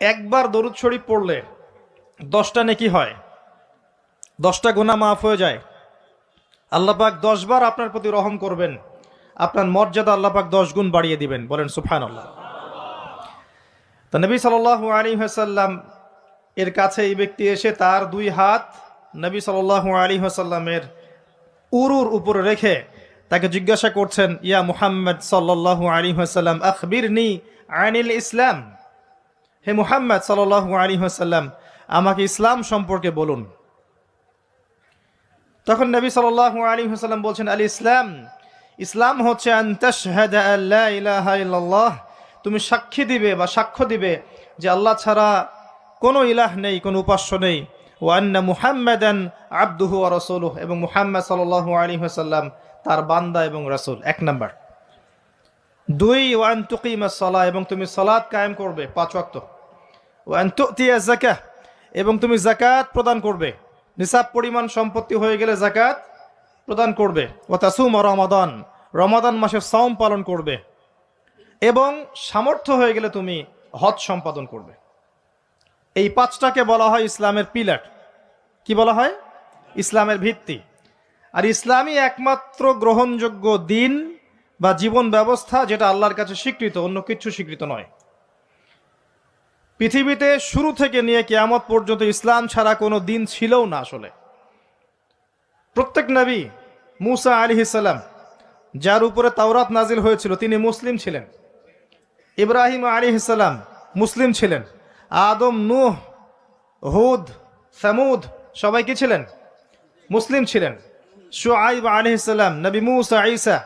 একবার দরুদ শরীফ পড়লে 10টা নেকি হয়, 10টা গুনাহ মাফ হয়ে যায়। আল্লাহ পাক 10 বার আপনার প্রতি রহম করবেন, আপনার মর্যাদা আল্লাহ পাক 10 গুণ বাড়িয়ে দিবেন। বলেন সুবহানাল্লাহ। তো নবী সাল্লাল্লাহু আলাইহি ওয়াসাল্লাম এর কাছে এই ব্যক্তি এসে তার 2 হাত নবী সাল্লাল্লাহু আলাইহি ওয়াসাল্লামের উরুর উপরে রেখে তাকে জিজ্ঞাসা করছেন, ইয়া মুহাম্মদ সাল্লাল্লাহু আলাইহি ওয়াসাল্লাম আখবিরনি আনিল ইসলাম। হে মুহাম্মদ সাল্লাল্লাহু আলাইহি ওয়াসাল্লাম, আমাকে ইসলাম সম্পর্কে বলুন। তখন নবী সাল্লাল্লাহু আলাইহি ওয়াসাল্লাম বলছেন, আল ইসলাম, ইসলাম হচ্ছে আন তাশহাদা আল্লা ইলাহা ইল্লাল্লাহ, তুমি সাক্ষী দিবে বা সাক্ষ্য দিবে যে আল্লাহ ছাড়া কোনো ইলাহ নেই, কোনো উপাস্য নেই। ওয়া আন্না মুহাম্মাদান আবদুহু ওয়া রাসূলুহু, এবং মুহাম্মদ সাল্লাল্লাহু আলাইহি ওয়াসাল্লাম তার বান্দা এবং রাসূল। 1 নাম্বার। 2, ওয়া আন তুকিমাস সালাহ, এবং তুমি সালাত কায়েম করবে 5 ওয়াক্ত। ওয়া আন তুতিয়া যাকাহ, এবং তুমি যাকাত প্রদান করবে, নিসাব পরিমাণ সম্পত্তি হয়ে গেলে যাকাত প্রদান করবে। ওয়া তাসুমা রমাদান, রমাদান মাসে সাওম পালন করবে, এবং সামর্থ্য হয়ে গেলে তুমি হজ সম্পাদন করবে। এই 5টাকে বলা হয় ইসলামের পিলার। কি বলা হয়? ইসলামের ভিত্তি। আর ইসলামই একমাত্র গ্রহণযোগ্য দিন বা জীবন ব্যবস্থা যেটা আল্লাহর কাছে স্বীকৃত, অন্য কিছু স্বীকৃত নয়। পৃথিবীতে শুরু থেকে নিয়ে কিয়ামত পর্যন্ত ইসলাম ছাড়া কোনো দিন ছিলও না। আসলে প্রত্যেক নবী, মুসা আলাইহিস সালাম যার উপরে তাওরাত নাজিল হয়েছিল, তিনি মুসলিম ছিলেন। ইব্রাহিম আলাইহিস সালাম মুসলিম ছিলেন। আদম, নূহ, হুদ, সামুদ সবাই কি ছিলেন? মুসলিম ছিলেন। শুআইব আলাইহিস সালাম, নবী মুসা, ঈসা,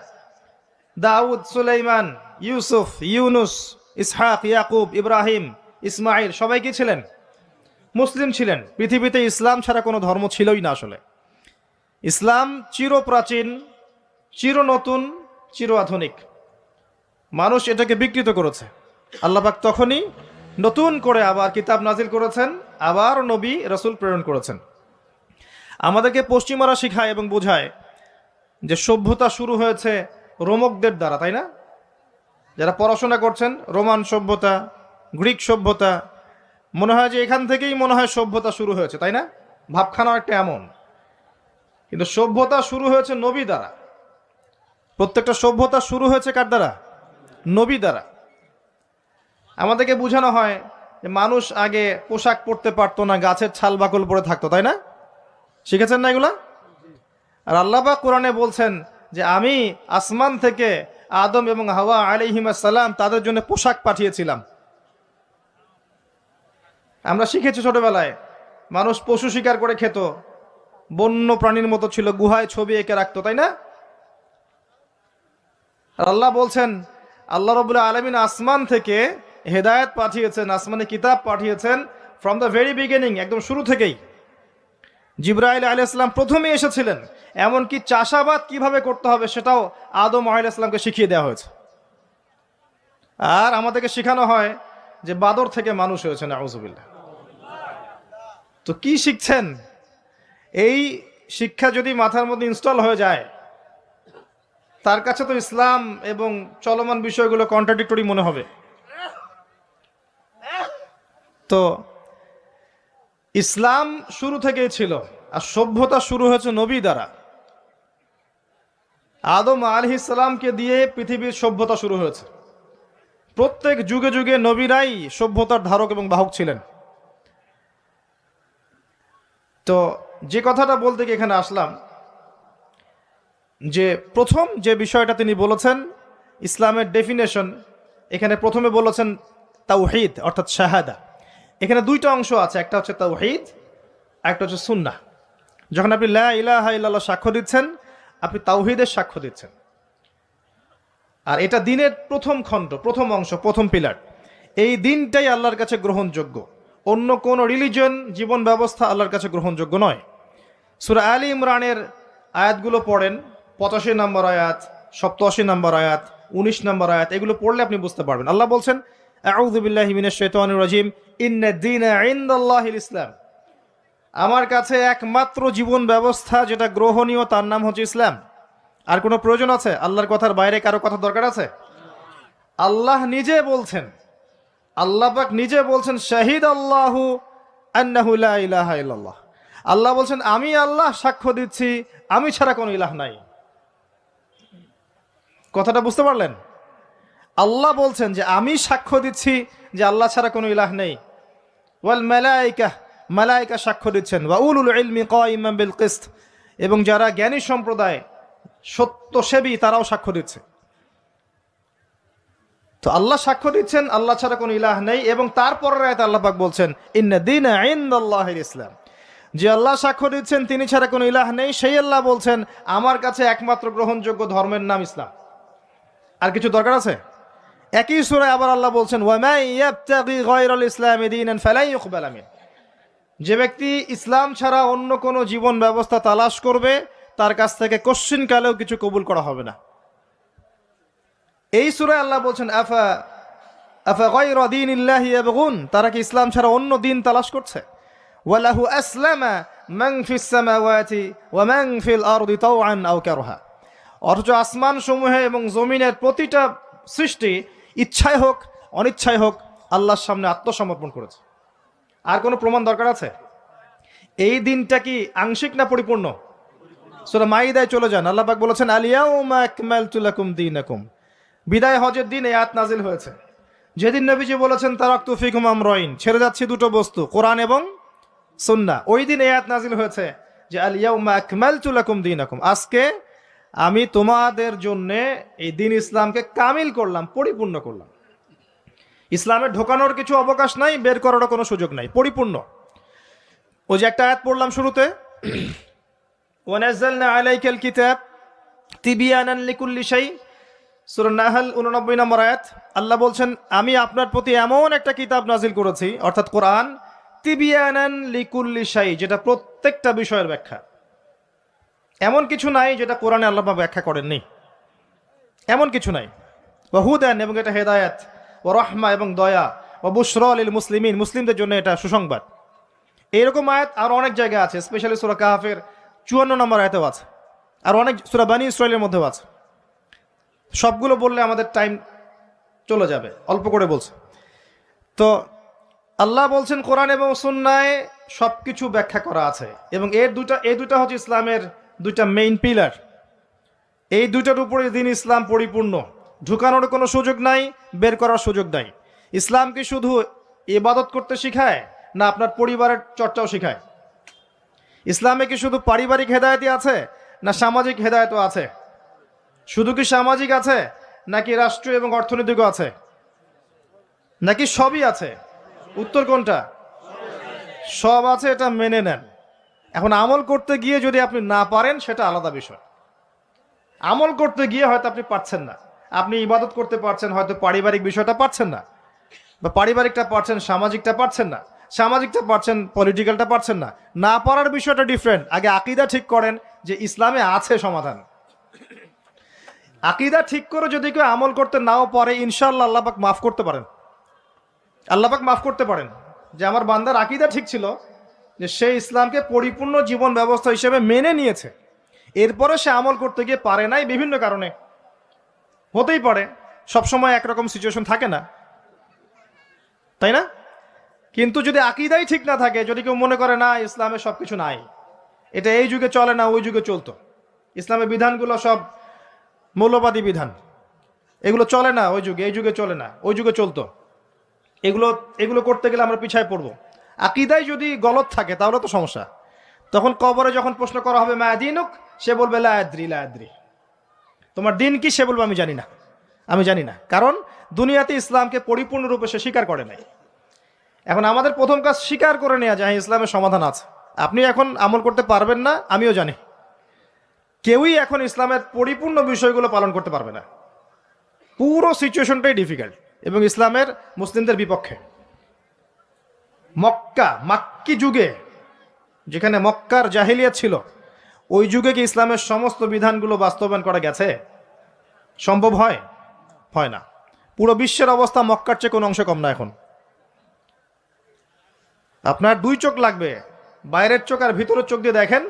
দাউদ, সুলাইমান, ইউসুফ, ইউনুস, ইসহাক, ইয়াকুব, ইব্রাহিম, ইসমাইল সবাই কি ছিলেন? মুসলিম ছিলেন। পৃথিবীতে ইসলাম ছাড়া কোনো ধর্ম ছিলই না। আসলে ইসলাম চিরপ্রাচীন, চির নতুন, চির আধুনিক। মানুষ এটাকে বিকৃত করেছে। আল্লাহ পাক তখনই নতুন করে আবার কিতাব নাজিল করেছেন, আবার নবী রাসূল প্রেরণ করেছেন। আমাদেরকে পশ্চিমারা শিখায় এবং বোঝায় যে সভ্যতা শুরু হয়েছে রোমকদের দ্বারা, তাই না? যারা পড়াশোনা করছেন, রোমান সভ্যতা, গ্রিক সভ্যতা, মনে হয় যে এখান থেকেই মনে হয় সভ্যতা শুরু হয়েছে, তাই না? ভাবখানা একটা এমন। কিন্তু সভ্যতা শুরু হয়েছে নবী দ্বারা। প্রত্যেকটা সভ্যতা শুরু হয়েছে কার দ্বারা? নবী দ্বারা। আমাদেরকে বোঝানো হয় যে মানুষ আগে পোশাক পরতে পারতো না, গাছের ছাল বাকল পরে থাকতো, তাই না? শিখেছেন না এগুলা? আর আল্লাহ পাক কোরআনে বলছেন যে আমি আসমান থেকে আদম এবং হাওয়া আলাইহিমুস সালাম তাদের জন্য পোশাক পাঠিয়েছিলাম। আমরা শিখেছি ছোটবেলায় মানুষ পশু শিকার করে খেত, বন্য প্রাণীর মতো ছিল, গুহায় ছবি এঁকে রাখতো, তাই না? আর আল্লাহ বলছেন, আল্লাহ রাব্বুল আলামিন আসমান থেকে হেদায়েত পাঠিয়েছেন, আসমানে কিতাব পাঠিয়েছেন ফ্রম দ্য ভেরি বিগিনিং, একদম শুরু থেকেই। জিবরাইল আলাইহিস সালাম প্রথমে এসেছিলেন, এমনকি চাষাবাদ কিভাবে করতে হবে সেটাও আদম আলাইহিস সালামকে শিখিয়ে দেওয়া হয়েছে। আর আমাদেরকে শেখানো হয় যে বাদর থেকে মানুষ হয়েছে, নাউযুবিল্লাহ। তো কি শিখছেন? এই শিক্ষা যদি মাথার মধ্যে ইনস্টল হয়ে যায়, তার কাছে তো ইসলাম এবং চলমান বিষয়গুলো কন্ট্রাডিক্টরি মনে হবে। তো ইসলাম শুরু থেকেই ছিল, আর সভ্যতা শুরু হয়েছে নবী দ্বারা। আদম আলাইহিস সালামকে দিয়ে পৃথিবীর সভ্যতা শুরু হয়েছে। প্রত্যেক যুগে যুগে নবীরাই সভ্যতার ধারক এবং বাহক ছিলেন। তো যে কথাটা বলতে গিয়ে এখানে আসলাম, যে প্রথম যে বিষয়টা তিনি বলেছেন ইসলামের ডেফিনেশন, এখানে প্রথমে বলেছেন তাওহীদ অর্থাৎ শাহাদা। এখানে 2টা অংশ আছে, একটা হচ্ছে তাওহীদ, একটা হচ্ছে সুন্নাহ। যখন আপনি লা ইলাহা ইল্লাল্লাহ সাক্ষ্য দিচ্ছেন, আপনি তাওহীদের সাক্ষ্য দিচ্ছেন। আর এটা দিনের প্রথম খণ্ড, প্রথম অংশ, প্রথম পিলার। এই দিনটাই আল্লাহর কাছে গ্রহণযোগ্য। অন্য কোন রিলিজন, জীবন ব্যবস্থা আল্লাহর কাছে গ্রহণযোগ্য নয়। সূরা আলী ইমরানের আয়াতগুলো পড়েন, 85 নম্বর আয়াত, 87 নম্বর আয়াত, 19 নম্বর আয়াত, এগুলো পড়লে আপনি বুঝতে পারবেন। আল্লাহ বলছেন, আউযু বিল্লাহি মিনাশ শাইতানির রাজিম, ইন্নাদ দীনা ইনদাল্লাহিল ইসলাম। আমার কাছে একমাত্র জীবন ব্যবস্থা যেটা গ্রহণীয় তার নাম হচ্ছে ইসলাম। আর কোনো প্রয়োজন আছে? আল্লাহর কথার বাইরে কারো কথা দরকার আছে? আল্লাহ নিজে বলছেন আল্লাহ পাক নিজে বলছেন শাহিদ আল্লাহু আন্নাহু লা ইলাহা ইল্লাল্লাহ। আল্লাহ বলছেন আমি আল্লাহ সাক্ষ্য দিচ্ছি আমি ছাড়া কোনো ইলাহ নাই। কথাটা বুঝতে পারলেন? আল্লাহ বলছেন যে আমি সাক্ষ্য দিচ্ছি যে আল্লাহ ছাড়া কোনো ইলাহ নেই। ওয়াল মালায়েকা, মালায়েকা সাক্ষ্য দিচ্ছেন। ওয়া উলুল ইলমি কায়িমান বিল কিসত, এবং যারা জ্ঞানী সম্প্রদায় সত্যসেবী তারাও সাক্ষ্য দিচ্ছে। তো আল্লাহ সাক্ষ্য দিচ্ছেন আল্লাহ ছাড়া কোনো ইলাহ নেই, এবং তারপরের আয়াতে আল্লাহ পাক বলছেন ইন্না দীনা ইনদাল্লাহিল ইসলাম, যে আল্লাহ সাক্ষ্য দিচ্ছেন তিনি ছাড়া কোনো ইলাহ নেই, সেই আল্লাহ বলছেন আমার কাছে একমাত্র গ্রহণযোগ্য ধর্মের নাম ইসলাম। আর কিছু দরকার আছে? একই সূরায় আবার আল্লাহ বলছেন ওয়া মান ইয়াবতাগি গায়রাল ইসলামি দীনান ফালা ইউকবাল মিন, যে ব্যক্তি ইসলাম ছাড়া অন্য কোনো জীবন ব্যবস্থা তালাশ করবে তার কাছ থেকে কশ্চিনকালেও কিছু কবুল করা হবে না। এই সূরায় আল্লাহ বলছেন আফা গায়রা দীনিল্লাহি ইয়াবগুন, তারা কি ইসলাম ছাড়া অন্য দিন তালাশ করছে? ওয়ালাহু আসলামা মান ফিস সামাওয়াতি ওয়া মান ফিল আরদি তাওআন আও কারহা, অথচ আসমান সমূহে এবং জমিনের প্রতিটা সৃষ্টি ইচ্ছায় হোক অনিচ্ছায় হোক আল্লাহর সামনে আত্মসমর্পণ করেছে। আর কোনো প্রমাণ দরকার আছে? এই দিনটা কি আংশিক না পরিপূর্ণ? সূরা মাইদায় চলে যান, আল্লাহ পাক বলেছেন আল ইয়াউমা আকমালতু লাকুম দীনাকুম। বিদায় হজের দিন এই আয়াত নাজিল হয়েছে, যেদিন নবীজি বলেছেন তারাকতু ফিকুম আমরাইন, ছেড়ে যাচ্ছি দুটো বস্তু, কোরআন এবং সুন্নাহ। ওই দিন এই আয়াত নাজিল হয়েছে যে আল ইয়াউমা আকমালতু লাকুম দীনাকুম, আজকে আমি তোমাদের জন্য এই দিন ইসলামকে কামিল করলাম, পরিপূর্ণ করলাম। ইসলামে ঢোকানোর কিছু অবকাশ নাই, বের করারও কোনো সুযোগ নাই, পরিপূর্ণ। ওই যে একটা আয়াত পড়লাম শুরুতে, ওয়া নাযালনা আলাইকাল কিতাব তিবিয়ানান লিকুল্লি শাই, সূরা নাহল 89 নম্বর আয়াত। আল্লাহ বলছেন আমি আপনার প্রতি এমন একটা কিতাব নাজিল করেছি, অর্থাৎ কোরআন, তিবিয়ানান লিকুল্লি শাই, যেটা প্রত্যেকটা বিষয়ের ব্যাখ্যা। এমন কিছু নাই যেটা কোরআনে আল্লাহ ব্যাখ্যা করেননি, এমন কিছু নাই। ওয়া হুদান, এবং এটা হেদায়েত, ওয়া রাহমা, এবং দয়া, ওয়া বুশরা লিল মুসলিমিন, মুসলিমদের জন্য এটা সুসংবাদ। এইরকম আয়াত আর অনেক জায়গায় আছে, স্পেশালি সূরা কাহফের 54 নম্বর আয়াতেও আছে, আর অনেক সূরা বনী ইসরাঈলের মধ্যেও আছে। সবগুলো বললে আমাদের টাইম চলে যাবে, অল্প করে বলছে। তো আল্লাহ বলছেন কোরআন এবং সুন্নায় সবকিছু ব্যাখ্যা করা আছে, এবং এই দুটা হচ্ছে ইসলামের দুইটা মেইন পিলার। এই দুইটার উপরে দিন ইসলাম পরিপূর্ণ, ঢুকানোর কোনো সুযোগ নাই, বের করার সুযোগ নাই। ইসলাম কি শুধু ইবাদত করতে শিখায়, না আপনার পরিবারের চর্চাও শিখায়? ইসলামে কি শুধু পারিবারিক হেদায়েতই আছে, না সামাজিক হেদায়েতও আছে? শুধু কি সামাজিক আছে, নাকি রাষ্ট্রীয় এবং অর্থনৈতিকও আছে, নাকি সবই আছে? উত্তর কোনটা? সব আছে, এটা মেনে নেন। এখন আমল করতে গিয়ে যদি আপনি না পারেন সেটা আলাদা বিষয়। আমল করতে গিয়ে হয়তো আপনি পারছেন না, আপনি ইবাদত করতে পারছেন, হয়তো পারিবারিক বিষয়টা পারছেন না, বা পারিবারিকটা পারছেন, সামাজিকটা পারছেন না, সামাজিকটা পারছেন, পলিটিক্যালটা পারছেন না। না পারার বিষয়টা ডিফারেন্ট। আগে আকীদা ঠিক করেন যে ইসলামে আছে সমাধান। আকীদা ঠিক করে যদি কেউ আমল করতে নাও পারে, ইনশাআল্লাহ আল্লাহ পাক মাফ করতে পারেন। আল্লাহ পাক মাফ করতে পারেন যে আমার বান্দার আকীদা ঠিক ছিল, যে সে ইসলামকে পরিপূর্ণ জীবন ব্যবস্থা হিসেবে মেনে নিয়েছে, এরপরে সে আমল করতে গিয়ে পারে নাই বিভিন্ন কারণে। হতেই পারে, সবসময় একরকম সিচুয়েশন থাকে না, তাই না? কিন্তু যদি আকীদাই ঠিক না থাকে, যদি কেউ মনে করে না ইসলামে সবকিছু নাই, এটা এই যুগে চলে না ওই যুগে চলতো, ইসলামের বিধানগুলো সব মৌলবাদী বিধান, এগুলো চলে না ওই যুগে, এই যুগে চলে না ওই যুগে চলতো, এগুলো করতে গেলে আমরা পিছায় পড়বো, আকীদায় যদি গলত থাকে তাহলে তো সমস্যা। তখন কবরে যখন প্রশ্ন করা হবে মা দীনুক, সে বলবে লা আদ্রি লা আদ্রি, তোমার দিন কি? সে বলবে আমি জানি না, আমি জানি না। কারণ দুনিয়াতে ইসলামকে পরিপূর্ণরূপে সে স্বীকার করে নাই। এখন আমাদের প্রথম কাজ স্বীকার করে নেওয়া যায় ইসলামের সমাধান আছে। আপনি এখন আমল করতে পারবেন না, আমিও জানি। কেউই এখন ইসলামের পরিপূর্ণ বিষয়গুলো পালন করতে পারবে না। পুরো সিচুয়েশনটাই ডিফিকাল্ট এবং ইসলামের মুসলিমদের বিপক্ষে। মাক্কি যুগে, যেখানে মক্কার জাহিলিয়াত ছিল, ওই যুগে কি ইসলামের সমস্ত বিধানগুলো বাস্তবায়ন করা গেছে? সম্ভব হয়? হয় না। পুরো বিশ্বের অবস্থা মক্কার চেয়ে কোনো অংশে কম না। এখন আপনার দুই চোখ লাগবে, বাইরের চোখ আর ভিতরের চোখ দিয়ে দেখেন,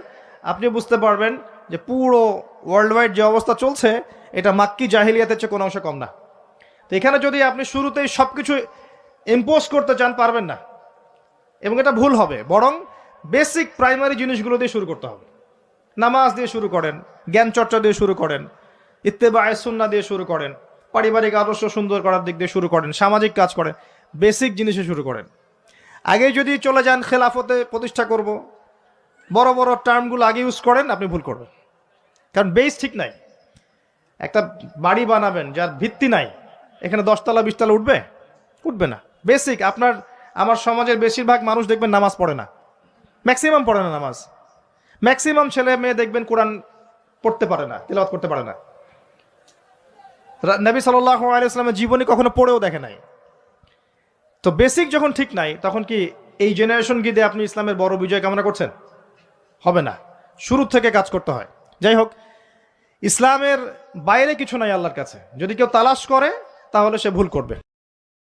আপনি বুঝতে পারবেন যে পুরো ওয়ার্ল্ড ওয়াইড যে অবস্থা চলছে এটা মাক্কি জাহিলিয়াতের চেয়ে কোনো অংশে কম না। তো এখানে যদি আপনি শুরুতেই সবকিছু ইম্পোজ করতে চান, পারবেন না, এবং এটা ভুল হবে। বরং বেসিক প্রাইমারি জিনিসগুলো দিয়ে শুরু করতে হবে। নামাজ দিয়ে শুরু করেন, জ্ঞান চর্চা দিয়ে শুরু করেন, ইত্তেবায়ে সুন্নাহ দিয়ে শুরু করেন, পারিবারিক আদর্শ সুন্দর করার দিক দিয়ে শুরু করেন, সামাজিক কাজ করেন, বেসিক জিনিসে শুরু করেন। আগে যদি চলে যান খেলাফতে প্রতিষ্ঠা করব, বড় বড় টার্মগুলো আগে ইউজ করেন, আপনি ভুল করবেন। কারণ বেস ঠিক নাই। একটা বাড়ি বানাবেন যার ভিত্তি নাই, এখানে 10 তলা 20 তলা উঠবে? উঠবে না। বেসিক আপনার আমার সমাজের বেশিরভাগ মানুষ দেখবেন নামাজ পড়ে না, ম্যাক্সিমাম পড়ে না নামাজ। ম্যাক্সিমাম ছেলে মেয়ে দেখবেন কোরআন পড়তে পারে না, তিলাওয়াত করতে পারে না। নবী সাল্লাল্লাহু আলাইহি ওয়াসাল্লামের জীবনী কখনো পড়েও দেখে নাই। তো বেসিক যখন ঠিক নাই, তখন কি এই জেনারেশন কি দিয়ে আপনি ইসলামের বড় বিজয় কামনা করছেন? হবে না। শুরু থেকে কাজ করতে হয়। যাই হোক, ইসলামের বাইরে কিছু নাই আল্লাহর কাছে। যদি কেউ তালাশ করে তাহলে সে ভুল করবে।